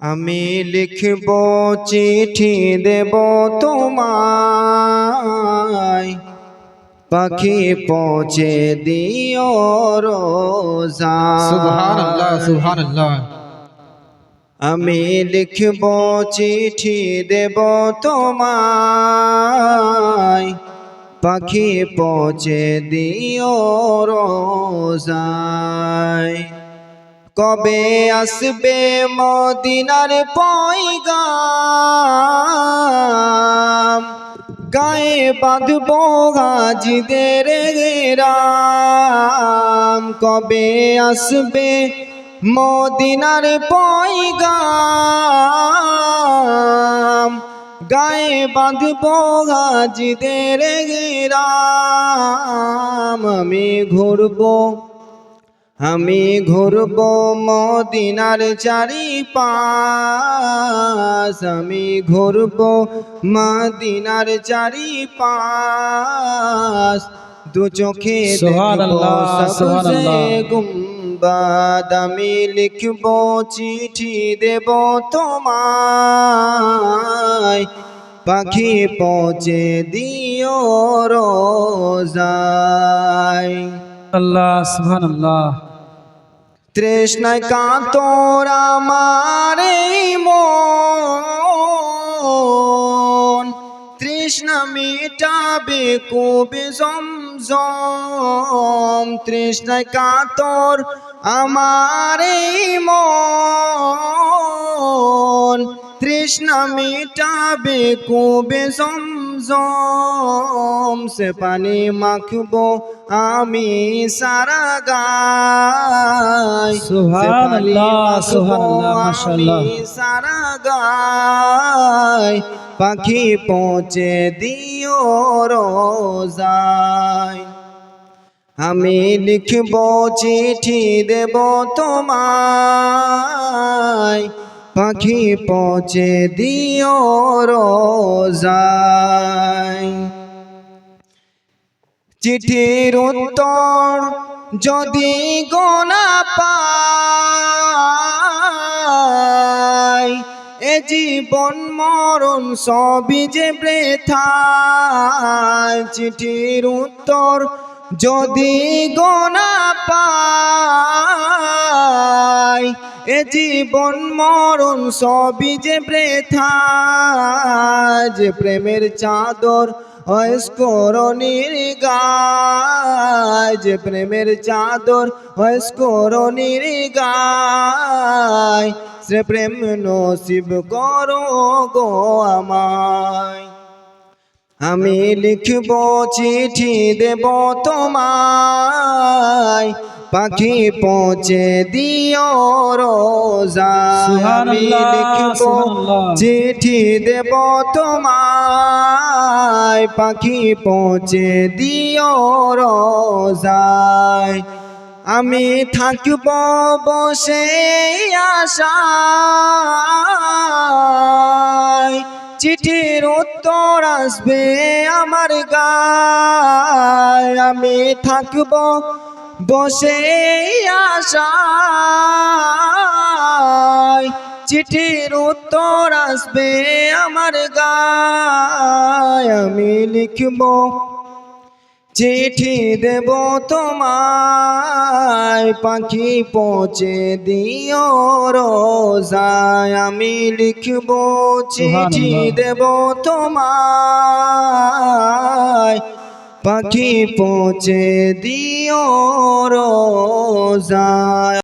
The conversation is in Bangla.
আমি লিখব চিঠি দেব তোমায়, পাখি পৌঁছে দিও রোজায়। সুবহানাল্লাহ সুবহানাল্লাহ। আমি লিখব চিঠি দেব তোমায়, পাখি পৌঁছে দিও রোজায়। কবে আসবে মদিনার পয়গাম, গায়ে বাঁধব হাজিদের রাম। কবে আসবে মদিনার পয়গাম, গায়ে বাঁধব হাজিদের রাম। আমি ঘুরব মদিনার চারিপাশ, আমি ঘুরব মদিনার চারিপাশ। দু চোখে দেখব সবজে গুম্বাদ। আমি লিখব চিঠি দেব তোমায়, পাখি পৌঁছে দিও রোজায়। আল্লাহ সুবহানাল্লাহ। তৃষ্ণায় কাতর আমার এই মন, তৃষ্ণা মিটাবে কবে জমজম। তৃষ্ণায় কাতর আমার এই মন, তৃষ্ণা মিটাবে কবে জমজম। সে পানি মাখবো আমি সারা গায়, সুবহানাল্লাহ সুবহানাল্লাহ মাশাআল্লাহ। সারা গায়। পাখি পৌঁছে দিও রোজায়। আমি লিখব চিঠি দেব তোমায়, পাখি পৌঁছে দিও রোজায়। চিঠির উত্তর যদি গোনা পাই, এ জীবন মরণ সবই যে বৃথায়। চিঠির উত্তর যদি গোনা পাই, এ জীবন মরণ সবই যে বৃথায়। যে প্রেমের চাদর অস্করণীর গায়, যে প্রেমের চাদর অস্করণীর গায়। সে প্রেম নসিব করো গো আমায়। আমি লিখব চিঠি দেব তোমায়, পাখি পৌঁছে দিও রোজায়। আমি লিখব চিঠি দেব তোমায়, পাখি পৌঁছে দিও রোজায়। আমি থাকব বসে আশায়, চিঠির উত্তর আসবে আমার গায়। আমি থাকব বসে আশায়, চিঠির উত্তর আসবে আমার গায়। আমি লিখব চিঠি দেব তোমায়, পাখি পৌঁছে দিও রোজায়। আমি লিখব চিঠি দেব তোমায়, পাখি পৌঁছে দিও রোজায়।